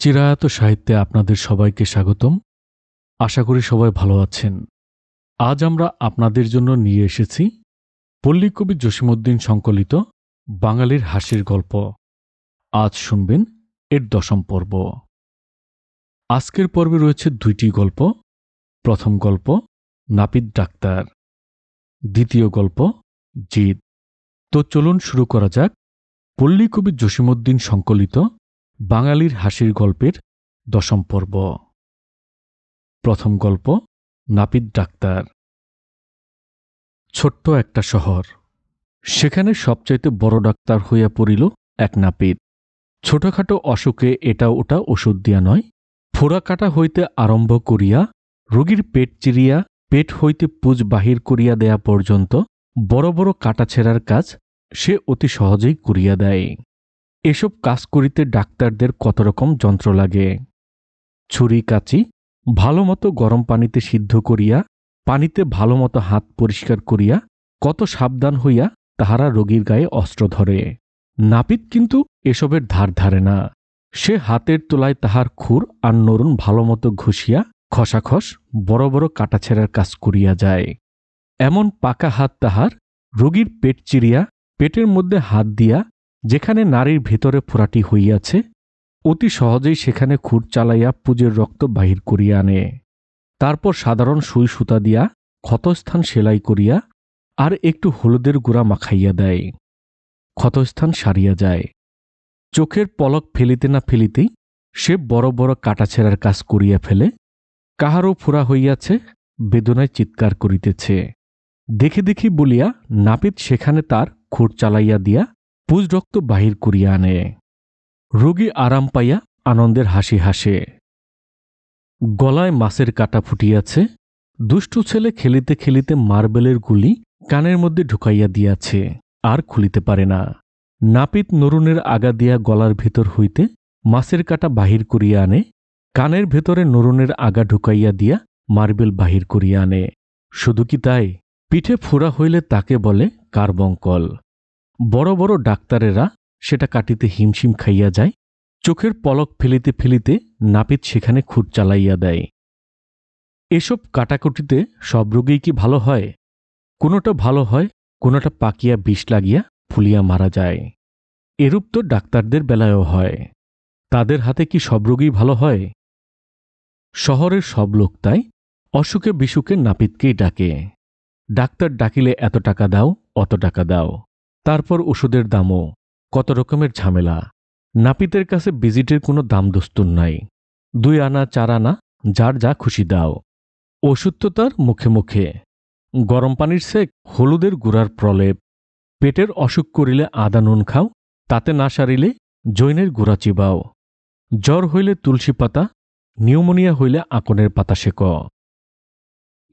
চিরায়ত সাহিত্যে আপনাদের সবাইকে স্বাগতম। আশা করি সবাই ভালো আছেন। আজ আমরা আপনাদের জন্য নিয়ে এসেছি পল্লীকবি জসীমউদ্দীন সংকলিত বাঙালির হাসির গল্প। আজ শুনবেন এর 10ম পর্ব। আজকের পর্বে রয়েছে 2টি গল্প। প্রথম গল্প নাপিত ডাক্তার, দ্বিতীয় গল্প জিদ। তো চলুন শুরু করা যাক পল্লীকবি জসীমউদ্দীন সংকলিত বাঙালির হাসির গল্পের 10ম পর্ব। প্রথম গল্প নাপিত ডাক্তার। ছোট্ট একটা শহর, সেখানে সবচাইতে বড় ডাক্তার হইয়া পড়িল এক নাপিত। ছোটখাটো অসুখে এটা ওটা ওষুধ দিয়া নয়, ফোড়া কাটা হইতে আরম্ভ করিয়া রোগীর পেট চিরিয়া পেট হইতে পুজ বাহির করিয়া দেয়া পর্যন্ত বড় বড় কাটাছেঁড়ার কাজ সে অতি সহজেই করিয়া দেয়। এসব কাজ করিতে ডাক্তারদের কত রকম যন্ত্র লাগে। ছুরি কাঁচি ভালোমতো গরম পানিতে সিদ্ধ করিয়া পানিতে ভালোমতো হাত পরিষ্কার করিয়া কত সাবধান হইয়া তাহারা রোগীর গায়ে অস্ত্র ধরে। নাপিত কিন্তু এসবের ধার ধারে না। সে হাতের তোলায় তাহার খুর আর নরুন ভালোমতো ঘষিয়া খসাখস বড় বড় কাটাছেঁড়ার কাজ করিয়া যায়। এমন পাকা হাত তাহার, রোগীর পেট চিরিয়া পেটের মধ্যে হাত দিয়া যেখানে নারীর ভেতরে ফোড়াটি হইয়াছে অতি সহজেই সেখানে খুর চালাইয়া পুজের রক্ত বাহির করিয়া আনে। তারপর সাধারণ সুই সুতা দিয়া ক্ষতস্থান সেলাই করিয়া আর একটু হলুদের গুঁড়া মাখাইয়া দেয়। ক্ষতস্থান সারিয়া যায়। চোখের পলক ফেলিতে না ফেলিতেই সে বড় বড় কাটাছেঁড়ার কাজ করিয়া ফেলে। কাহারও ফোড়া হইয়াছে, বেদনায় চিৎকার করিতেছে। দেখি দেখি বলিয়া নাপিত সেখানে তার খুর চালাইয়া দিয়া পুজ রক্ত বাহির করিয়া আনে। রোগী আরাম পাইয়া আনন্দের হাসি হাসে। গলায় মাছের কাঁটা ফুটিয়াছে। দুষ্টু ছেলে খেলিতে খেলিতে মার্বেলের গুলি কানের মধ্যে ঢুকাইয়া দিয়াছে, আর খুলিতে পারে না। নাপিত নরুনের আগা দিয়া গলার ভিতর হইতে মাছের কাঁটা বাহির করিয়া আনে, কানের ভেতরে নরুনের আগা ঢুকাইয়া দিয়া মার্বেল বাহির করিয়া আনে। শুধু কি তাই, পিঠে ফোড়া হইলে তাকে বলে কার্বঙ্কল। বড় বড় ডাক্তারেরা সেটা কাটিতে হিমশিম খাইয়া যায়। চোখের পলক ফেলিতে ফেলিতে নাপিত সেখানে খুর চালাইয়া দেয়। এসব কাটাকুটিতে সব রোগী কি ভালো হয়? কোনোটা ভালো হয়, কোনোটা পাকিয়া বিষ লাগিয়া ফুলিয়া মারা যায়। এরূপ তো ডাক্তারদের বেলায়ও হয়। তাদের হাতে কি সব রোগী ভালো হয়? শহরের সব লোক তাই অসুখে বিসুখে নাপিতকেই ডাকে। ডাক্তার ডাকিলে এত টাকা দাও, অত টাকা দাও। তারপর ওষুধের দামও, কত রকমের ঝামেলা। নাপিতের কাছে ভিজিটের কোনো দাম দস্তুর নাই। 2 আনা 4 আনা যার যা খুশি দাও। ওষুধ তো তার মুখে মুখে। গরম পানির সেক, হলুদের গুঁড়ার প্রলেপ। পেটের অসুখ করিলে আদা নুন খাও, তাতে না সারিলে জৈনের গুঁড়া চিবাও। জ্বর হইলে তুলসী পাতা, নিউমোনিয়া হইলে আকনের পাতা সেক।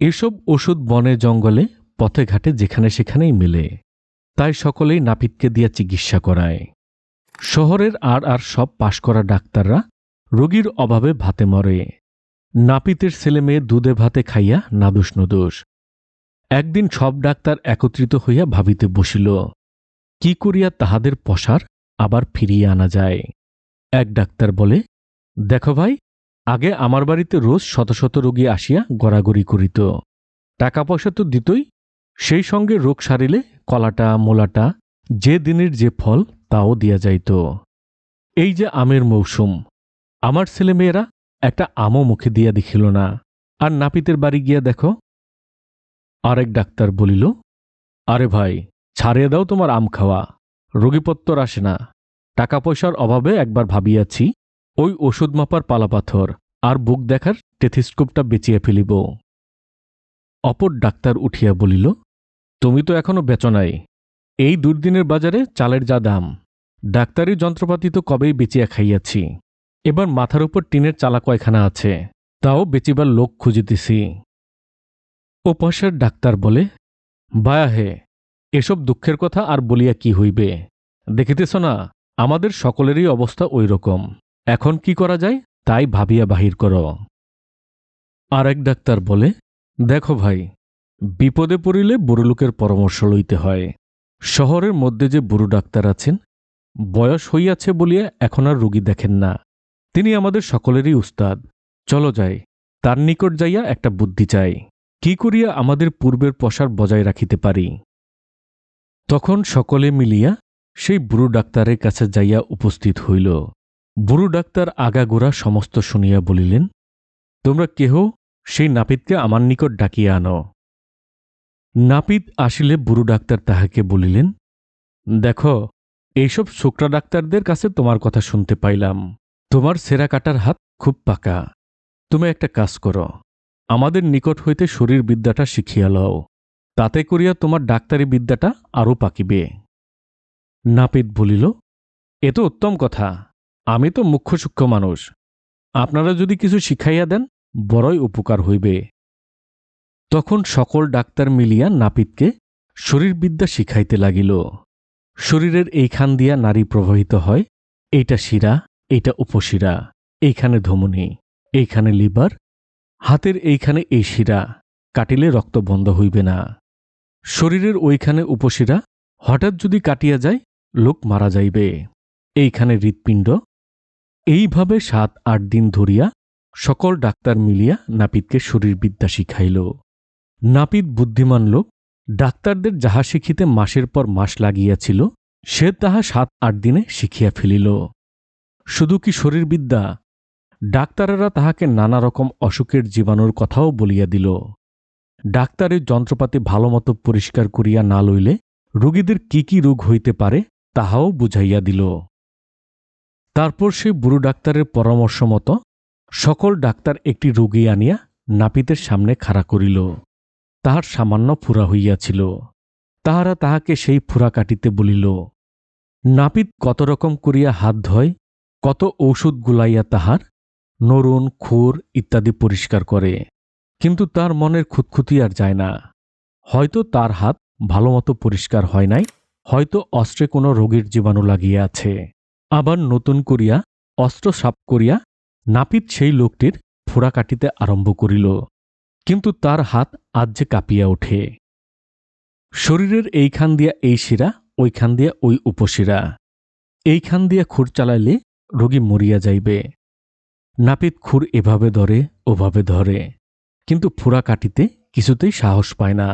এসব ওষুধ বনে জঙ্গলে পথে ঘাটে যেখানে সেখানেই মেলে। তাই সকলেই নাপিতকে দিয়া চিকিৎসা করায়। শহরের আর সব পাশ করা ডাক্তাররা রোগীর অভাবে ভাতে মরে। নাপিতের ছেলে মেয়ে দুধে ভাতে খাইয়া নাদুস নুদুস। একদিন সব ডাক্তার একত্রিত হইয়া ভাবিতে বসিল, কি করিয়া তাহাদের পসার আবার ফিরিয়ে আনা যায়। এক ডাক্তার বলে, দেখো ভাই, আগে আমার বাড়িতে রোজ শত শত রোগী আসিয়া গড়াগড়ি করিত। টাকা পয়সা তো দিতই, সেই সঙ্গে রোগ সারিলে কলাটা মোলাটা যে দিনের যে ফল তাও দিয়া যাইত। এই যে আমের মৌসুম, আমার ছেলেমেয়েরা একটা আমও মুখে দিয়া দেখিল না। আর নাপিতের বাড়ি গিয়া দেখো। আরেক ডাক্তার বলিল, আরে ভাই, ছাড়িয়ে দাও তোমার আম খাওয়া। রোগীপত্তর আসে না। টাকা পয়সার অভাবে একবার ভাবিয়াছি ওই ওষুধ মাপার পালাপাথর আর বুক দেখার টেথিস্কোপটা বেচিয়া ফেলিব। অপর ডাক্তার উঠিয়া বলিল, তুমি তো এখনো বেচো নাই। এই দুর্দিনের বাজারে চালের যা দাম, ডাক্তারি যন্ত্রপাতি তো কবেই বেচিয়া খাইয়াছি। এবার মাথার উপর টিনের চালা কয়খানা আছে, তাও বেচিবার লোক খুঁজিতেছি। ও পয়সার ডাক্তার বলে, বায়া হে, এসব দুঃখের কথা আর বলিয়া কি হইবে? দেখিতেছ না আমাদের সকলেরই অবস্থা ওই রকম। এখন কি করা যায় তাই ভাবিয়া বাহির কর। আর এক ডাক্তার বলে, দেখো ভাই, বিপদে পড়িলে বুড়ো লোকের পরামর্শ লইতে হয়। শহরের মধ্যে যে বুড়ো ডাক্তার আছেন, বয়স হইয়াছে বলিয়া এখন আর রোগী দেখেন না। তিনি আমাদের সকলেরই উস্তাদ। চলো যাই, তার নিকট যাইয়া একটা বুদ্ধি চাই, কি করিয়া আমাদের পূর্বের প্রসার বজায় রাখিতে পারি। তখন সকলে মিলিয়া সেই বুড়ো ডাক্তারের কাছে যাইয়া উপস্থিত হইল। বুড়ো ডাক্তার আগাগোড়া সমস্ত শুনিয়া বলিলেন, তোমরা কেহ সেই নাপিতকে আমার নিকট ডাকিয়া আনো। নাপিত আসিলে বুড়ো ডাক্তার তাহাকে বলিলেন, দেখো, এইসব ছোকরা ডাক্তারদের কাছে তোমার কথা শুনতে পাইলাম। তোমার সেরা কাটার হাত খুব পাকা। তুমি একটা কাজ করো, আমাদের নিকট হইতে শরীর বিদ্যাটা শিখিয়া লও, তাতে করিয়া তোমার ডাক্তারি বিদ্যাটা আরও পাকিবে। নাপিত বলিল, এ তো উত্তম কথা। আমি তো মুখ্য সূক্ষ্ম মানুষ, আপনারা যদি কিছু শিখাইয়া দেন বড়ই উপকার হইবে। তখন সকল ডাক্তার মিলিয়া নাপিতকে শরীরবিদ্যা শিখাইতে লাগিল। শরীরের এইখান দিয়া নাড়ী প্রবাহিত হয়, এইটা শিরা, এইটা উপশিরা, এইখানে ধমনী, এইখানে লিভার, হাতের এইখানে এই শিরা, কাটিলে রক্ত বন্ধ হইবে না। শরীরের ওইখানে উপশিরা, হঠাৎ যদি কাটিয়া যায় লোক মারা যাইবে, এইখানে হৃৎপিণ্ড। এইভাবে 7-8 দিন ধরিয়া সকল ডাক্তার মিলিয়া নাপিতকে শরীরবিদ্যা শিখাইল। নাপিত বুদ্ধিমান লোক, ডাক্তারদের যাহা শিখিতে মাসের পর মাস লাগিয়াছিল সে তাহা 7-8 দিনে শিখিয়া ফেলিল। শুধু কি শরীরবিদ্যা, ডাক্তারেরা তাহাকে নানা রকম অসুখের জীবাণুর কথাও বলিয়া দিল। ডাক্তারের যন্ত্রপাতি ভালোমতো পরিষ্কার করিয়া না লইলে রোগীদের কি কি রোগ হইতে পারে তাহাও বুঝাইয়া দিল। তারপর সে বুড়ো ডাক্তারের পরামর্শ মতো সকল ডাক্তার একটি রোগী আনিয়া নাপিতের সামনে খাড়া করিল। তাহার সামান্য ফুরা হইয়াছিল, তাহারা তাহাকে সেই ফুরা কাটিতে বলিল। নাপিত কত রকম করিয়া হাত ধয়, কত ঔষধ গুলাইয়া তাহার নরুন, খুর ইত্যাদি পরিষ্কার করে, কিন্তু তার মনের খুঁতখুঁতি আর যায় না। হয়তো তার হাত ভালোমতো পরিষ্কার হয় নাই, হয়তো অস্ত্রে কোনো রোগীর জীবাণু লাগিয়া আছে। আবার নতুন করিয়া অস্ত্র সাপ করিয়া নাপিত সেই লোকটির ফোড়া কাটিতে আরম্ভ করিল, কিন্তু তার হাত আজ যে কাঁপিয়া ওঠে। শরীরের এইখান দিয়া এই শিরা, ওইখান দিয়া ওই উপশিরা, এইখান দিয়া খুর চালাইলে রোগী মরিয়া যাইবে। নাপিত খুর এভাবে ধরে ওভাবে ধরে, কিন্তু ফোড়া কাটিতে কিছুতেই সাহস পায় না।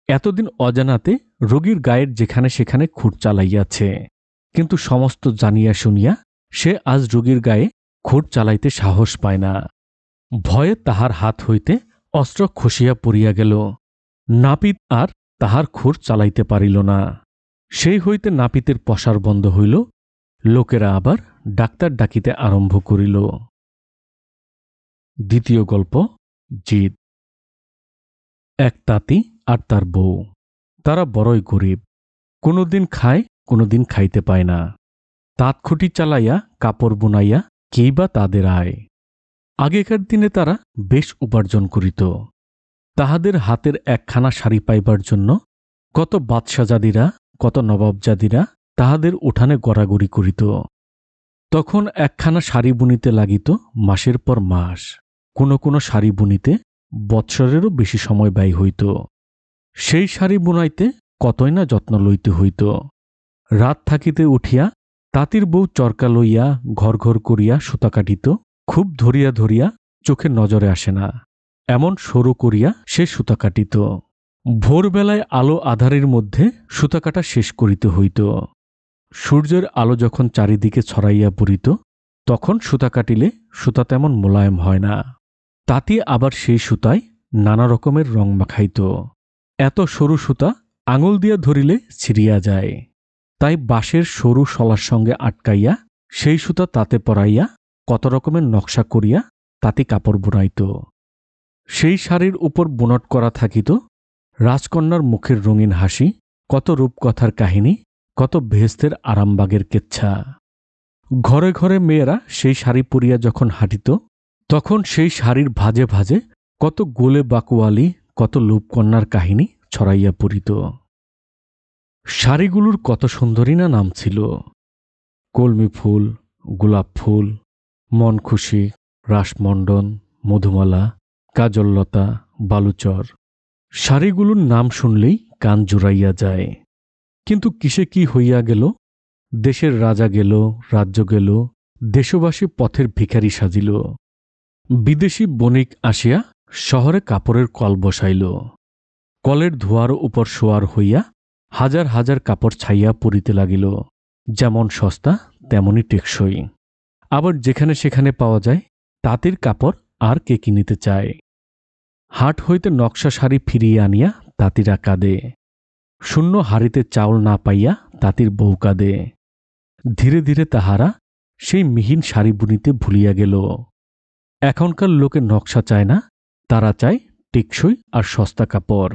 এতদিন অজানাতে রোগীর গায়ের যেখানে সেখানে খুর চালাইয়াছে, কিন্তু সমস্ত জানিয়া শুনিয়া সে আজ রোগীর গায়ে খুর চালাইতে সাহস পায় না। ভয়ে তাহার হাত হইতে অস্ত্র খসিয়া পড়িয়া গেল। নাপিত আর তাহার খুর চালাইতে পারিল না। সেই হইতে নাপিতের পসার বন্ধ হইল। লোকেরা আবার ডাক্তার ডাকিতে আরম্ভ করিল। দ্বিতীয় গল্প, জিদ। এক তাঁতি আর তার বউ, তারা বড়ই গরিব। কোনোদিন খায়, কোনোদিন খাইতে পায় না। তাঁতখুঁটি চালাইয়া কাপড় বুনাইয়া কেই বা তাদের আয়। আগেকার দিনে তারা বেশ উপার্জন করিত। তাহাদের হাতের একখানা শাড়ি পাইবার জন্য কত বাদশাজাদিরা, কত নবাবজাদিরা তাহাদের উঠানে গড়াগড়ি করিত। তখন একখানা শাড়ি বুনিতে লাগিত মাসের পর মাস, কোনো কোনো শাড়ি বুনিতে বৎসরেরও বেশি সময় ব্যয় হইত। সেই শাড়ি বুনাইতে কতই না যত্ন লইতে হইত। রাত থাকিতে উঠিয়া তাঁতির বউ চরকা লইয়া ঘর ঘর করিয়া সুতা কাটিত। খুব ধরিয়া ধরিয়া চোখে নজরে আসে না এমন সরু করিয়া সে সুতা কাটিত। ভোরবেলায় আলো আধারের মধ্যে সুতা কাটা শেষ করিতে হইত। সূর্যের আলো যখন চারিদিকে ছড়াইয়া পড়িত তখন সুতা কাটিলে সুতা তেমন মোলায়েম হয় না। তাঁতি আবার সেই সুতায় নানা রকমের রং মাখাইত। এত সরু সুতা আঙুল দিয়া ধরিলে ছিঁড়িয়া যায়, তাই বাঁশের সরু শলার সঙ্গে আটকাইয়া সেই সুতা তাতে পরাইয়া কত রকমের নকশা করিয়া তাঁতি কাপড় বুনাইত। সেই শাড়ির উপর বুনট করা থাকিত রাজকন্যার মুখের রঙিন হাসি, কত রূপকথার কাহিনী, কত বেহেস্তের আরামবাগের কেচ্ছা। ঘরে ঘরে মেয়েরা সেই শাড়ি পরিয়া যখন হাঁটিত তখন সেই শাড়ির ভাজে ভাজে কত গোলে বাকুয়ালি, কত লোভকন্যার কাহিনী ছড়াইয়া পড়িত। শাড়িগুলোর কত সুন্দরী না নাম ছিল, কলমি ফুল, গোলাপ ফুল, মন খুশি, রাসমণ্ডন, মধুমালা, কাজললতা, বালুচর। শাড়িগুলোর নাম শুনলেই কান জুড়াইয়া যায়। কিন্তু কিসে কি হইয়া গেল, দেশের রাজা গেল, রাজ্য গেল, দেশবাসী পথের ভিখারি সাজিল। বিদেশি বণিক আসিয়া শহরে কাপড়ের কল বসাইল। কলের ধোয়ার উপর শোয়ার হইয়া হাজার হাজার কাপড় ছাইয়া পড়িতে লাগিল, যেমন সস্তা তেমনি টেকসই। আবার যেখানে সেখানে পাওয়া যায় তাঁতির কাপড়, আর কে কিনিতে চায়। হাট হইতে নকশা শাড়ি ফিরিয়ে আনিয়া তাঁতিরা কাঁদে। শূন্য হাড়িতে চাউল না পাইয়া তাঁতির বউ কাঁদে। ধীরে ধীরে তাহারা সেই মিহিন শাড়ি বুনিতে ভুলিয়া গেল। এখনকার লোকে নকশা চায় না, তারা চায় টেকসই আর সস্তা কাপড়।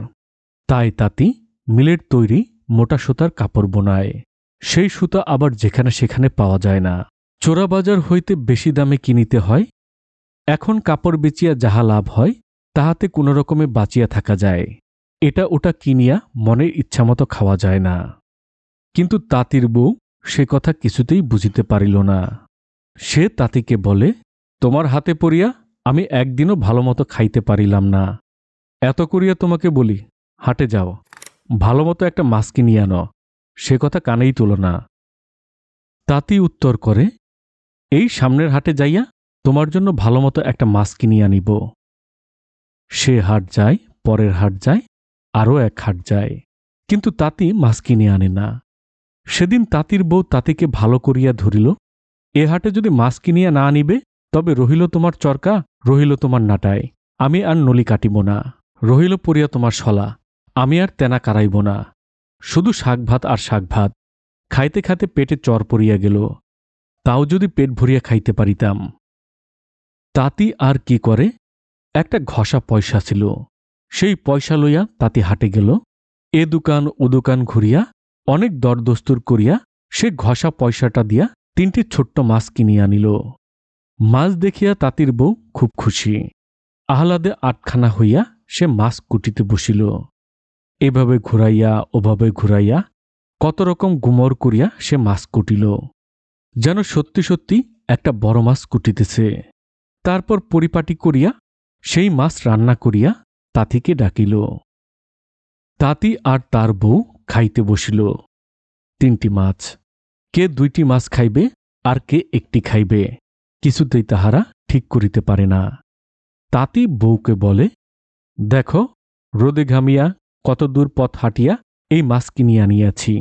তাই তাঁতি মিলের তৈরি মোটা সুতার কাপড় বোনায়। সেই সুতা আবার যেখানে সেখানে পাওয়া যায় না, চোরাবাজার হইতে বেশি দামে কিনিতে হয়। এখন কাপড় বেচিয়া যাহা লাভ হয় তাহাতে কোনো রকমে বাঁচিয়া থাকা যায়। এটা ওটা কিনিয়া মনের ইচ্ছামতো খাওয়া যায় না। কিন্তু তাঁতির বউ সে কথা কিছুতেই বুঝিতে পারিল না। সে তাঁতিকে বলে, তোমার হাতে পড়িয়া আমি একদিনও ভালোমতো খাইতে পারিলাম না। এত করিয়া তোমাকে বলি, হাটে যাও, ভালোমতো একটা মাছ কিনিয়া আনো, সে কথা কানেই তোল না। তাঁতি উত্তর করে, এই সামনের হাটে যাইয়া তোমার জন্য ভালোমতো একটা মাছ কিনিয়া আনিব। সে হাট যায়, পরের হাট যায়, আরও এক হাট যায়, কিন্তু তাঁতি মাছ কিনে আনে না। সেদিন তাঁতির বউ তাঁতিকে ভালো করিয়া ধরিল, এ হাটে যদি মাছ কিনিয়া না আনিবে তবে রহিল তোমার চরকা, রহিল তোমার নাটায়, আমি আর নলি কাটিব না। রহিল পড়িয়া তোমার শলা, আমি আর তেনা কারাইব না। শুধু শাক ভাত আর শাক ভাত, খাইতে খাইতে পেটে চর পড়িয়া গেল। তাও যদি পেট ভরিয়া খাইতে পারিতাম। তাঁতি আর কি করে, একটা ঘষা পয়সা ছিল, সেই পয়সা লইয়া তাঁতি হাটে গেল। এ দোকান ও দোকান ঘুরিয়া অনেক দরদস্তুর করিয়া সে ঘষা পয়সাটা দিয়া 3টি ছোট্ট মাছ কিনিয়া আনিল। মাছ দেখিয়া তাঁতির বউ খুব খুশি। আহ্লাদে আটখানা হইয়া সে মাছ কুটিতে বসিল। এভাবে ঘুরাইয়া ওভাবে ঘুরাইয়া কত রকম গুমর করিয়া সে মাছ কুটিল, যেন সত্যি সত্যি একটা বড় মাছ কুটিতেছে। তারপর পরিপাটি করিয়া সেই মাছ রান্না করিয়া তাঁতিকে ডাকিল। তাঁতি আর তার বউ খাইতে বসিল। 3টি মাছ, কে 2টি মাছ খাইবে আর কে 1টি খাইবে কিছুতেই তাহারা ঠিক করিতে পারে না। তাঁতি বউকে বলে, দেখো, রোদে ঘামিয়া কত দূর পথ হাঁটিয়া এই মাছ কিনিয়া আনিয়াছি,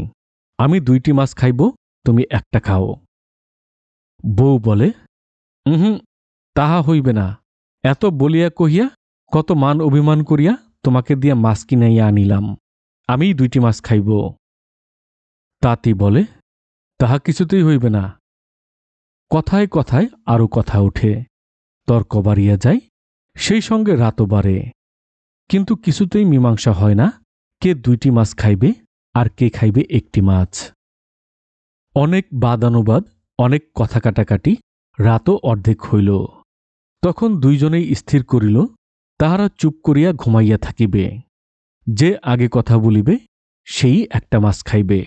আমি 2টি মাছ খাইব, তুমি একটা খাও। বউ বলে, তাহা হইবে না। এত বলিয়া কহিয়া কত মান অভিমান করিয়া তোমাকে দিয়া মাছ কিনাইয়া আনিলাম, আমিই 2টি মাছ খাইব। তাঁতি বলে, তাহা কিছুতেই হইবে না। কথায় কথায় আরও কথা ওঠে, তর্ক বাড়িয়া যায়, সেই সঙ্গে রাতও বাড়ে, কিন্তু কিছুতেই মীমাংসা হয় না কে 2টি মাছ খাইবে আর কে খাইবে 1টি মাছ। অনেক বাদানুবাদ, অনেক কথা কাটাকাটি, রাতও অর্ধেক হইল। তখন দুইজনেই স্থির করিল তাহারা চুপ করিয়া ঘুমাইয়া থাকিবে। যে আগে কথা বলিবে সেই একটা মাছ খাইবে।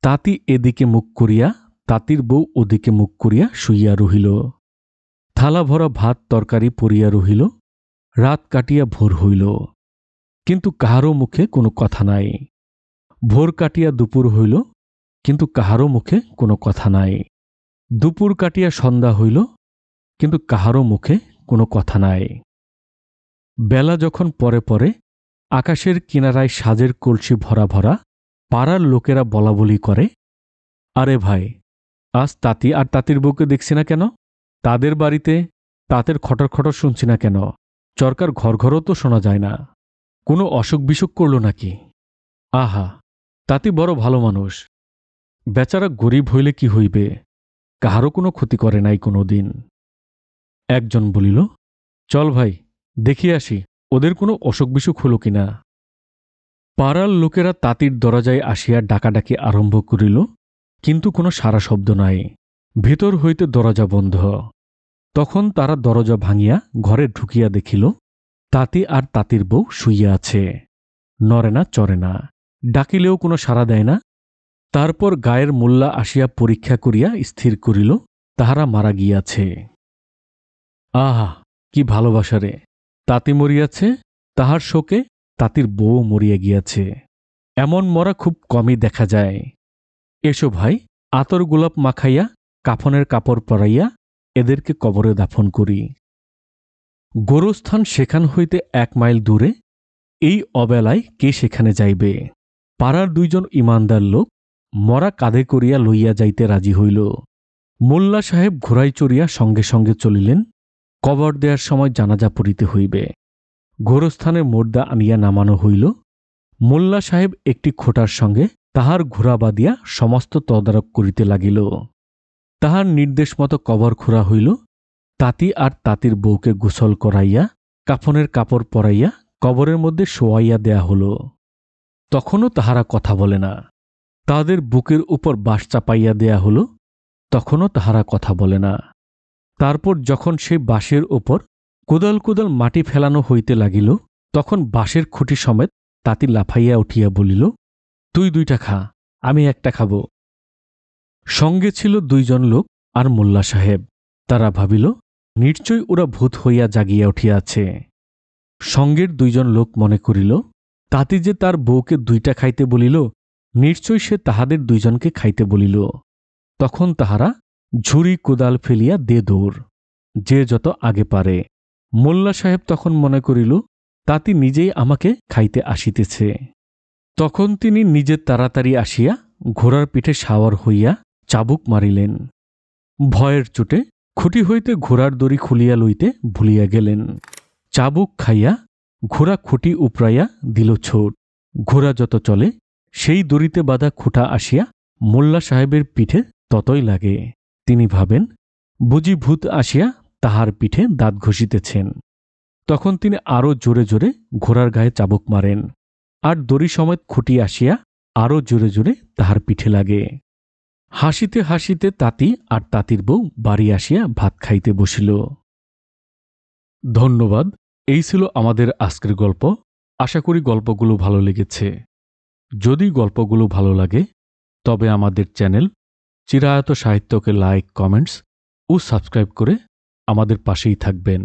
তাঁতি এদিকে মুখ করিয়া, তাঁতির বউ ওদিকে মুখ করিয়া শুইয়া রহিল। থালা ভরা ভাত তরকারি পড়িয়া রহিল। রাত কাটিয়া ভোর হইল, কিন্তু কাহারও মুখে কোনো কথা নাই। ভোর কাটিয়া দুপুর হইল, কিন্তু কাহারও মুখে কোনো কথা নাই। দুপুর কাটিয়া সন্ধ্যা হইল, কিন্তু কাহারও মুখে কোনো কথা নাই। বেলা যখন পরে পরে আকাশের কিনারায় সাজের কলসি ভরা ভরা, পাড়ার লোকেরা বলাবলি করে, আরে ভাই, আজ তাঁতি আর তাঁতির বউকে দেখছি না কেন? তাদের বাড়িতে তাঁতের খটর খটর শুনছি না কেন? চরকার ঘর ঘরও তো শোনা যায় না। কোনো অসুখ বিসুখ করল নাকি? আহা, তাঁতি বড় ভালো মানুষ, বেচারা গরিব হইলে কি হইবে, কাহারও কোনো ক্ষতি করে নাই কোনো দিন। একজন বলিল, চল ভাই, দেখি আসি ওদের কোনো অসুখ বিসুখ হল কিনা। পাড়ার লোকেরা তাঁতির দরজায় আসিয়া ডাকাডাকি আরম্ভ করিল, কিন্তু কোনো সারা শব্দ নাই। ভিতর হইতে দরজা বন্ধ। তখন তারা দরজা ভাঙিয়া ঘরে ঢুকিয়া দেখিল তাঁতি আর তাঁতির বউ শুইয়া আছে, নড়ে না চড়ে না, ডাকিলেও কোনো সাড়া দেয় না। তারপর গায়ের মোল্লা আসিয়া পরীক্ষা করিয়া স্থির করিল তাহারা মারা গিয়াছে। আহা, কি ভালোবাসা রে! তাঁতি মরিয়াছে, তাহার শোকে তাঁতির বউ মরিয়া গিয়াছে। এমন মরা খুব কমই দেখা যায়। এসো ভাই, আতর গোলাপ মাখাইয়া কাফনের কাপড় পরাইয়া এদেরকে কবরে দাফন করি। গোরস্থান সেখান হইতে 1 মাইল দূরে, এই অবেলায় কে সেখানে যাইবে? পাড়ার 2 জন ইমানদার লোক মরা কাঁধে করিয়া লইয়া যাইতে রাজি হইল। মোল্লা সাহেব ঘোড়ায় চড়িয়া সঙ্গে সঙ্গে চলিলেন। কবর দেওয়ার সময় জানাজা পড়িতে হইবে। গোরস্থানে মোর্দা আনিয়া নামানো হইল। মোল্লা সাহেব একটি খোঁটার সঙ্গে তাহার ঘোড়া বাঁধিয়া সমস্ত তদারক করিতে লাগিল। তাহার নির্দেশ মতো কবর খোঁড়া হইল। তাঁতি আর তাঁতির বউকে গোসল করাইয়া কাফনের কাপড় পরাইয়া কবরের মধ্যে শোয়াইয়া দেয়া হল। তখনও তাহারা কথা বলে না। তাহাদের বুকের উপর বাঁশ চাপাইয়া দেয়া হল। তখনও তাহারা কথা বলে না। তারপর যখন সেই বাঁশের ওপর কোদাল কোদাল মাটি ফেলানো হইতে লাগিল, তখন বাঁশের খুঁটি সমেত তাঁতি লাফাইয়া উঠিয়া বলিল, তুই 2টা খা, আমি 1টা খাব। সঙ্গে ছিল 2 জন লোক আর মোল্লা সাহেব। তারা ভাবিল, নিশ্চয়ই ওরা ভূত হইয়া জাগিয়া উঠিয়াছে। সঙ্গের 2 জন লোক মনে করিল, তাঁতি যে তার বউকে 2টা খাইতে বলিল, নিশ্চয়ই সে তাহাদের 2 জনকে খাইতে বলিল। তখন তাহারা ঝুড়ি কোদাল ফেলিয়া দে দৌড়, যে যত আগে পারে। মোল্লা সাহেব তখন মনে করিল, তাঁতি নিজেই আমাকে খাইতে আসিতেছে। তখন তিনি নিজে তাড়াতাড়ি আসিয়া ঘোড়ার পিঠে সাওয়ার হইয়া চাবুক মারিলেন। ভয়ের চোটে খুঁটি হইতে ঘোড়ার দড়ি খুলিয়া লইতে ভুলিয়া গেলেন। চাবুক খাইয়া ঘোড়া খুঁটি উপড়াইয়া দিল ছোট। ঘোড়া যত চলে, সেই দড়িতে বাঁধা খুঁটা আসিয়া মোল্লা সাহেবের পিঠে ততই লাগে। তিনি ভাবেন, বুঝি ভূত আসিয়া তাহার পিঠে দাঁত ঘষিতেছেন। তখন তিনি আরও জোরে জোরে ঘোড়ার গায়ে চাবুক মারেন, আর দড়ি সমেত খুঁটি আসিয়া আরও জোরে জোরে তাহার পিঠে লাগে। হাসিতে হাসিতে তাঁতি আর তাঁতির বউ বাড়ি আসিয়া ভাত খাইতে বসিল। ধন্যবাদ। এই ছিল আমাদের আজকের গল্প। আশা করি গল্পগুলো ভালো লেগেছে। যদি গল্পগুলো ভালো লাগে, তবে আমাদের চ্যানেল চিরায়ত সাহিত্যকে লাইক, কমেন্টস ও সাবস্ক্রাইব করে আমাদের পাশেই থাকবেন।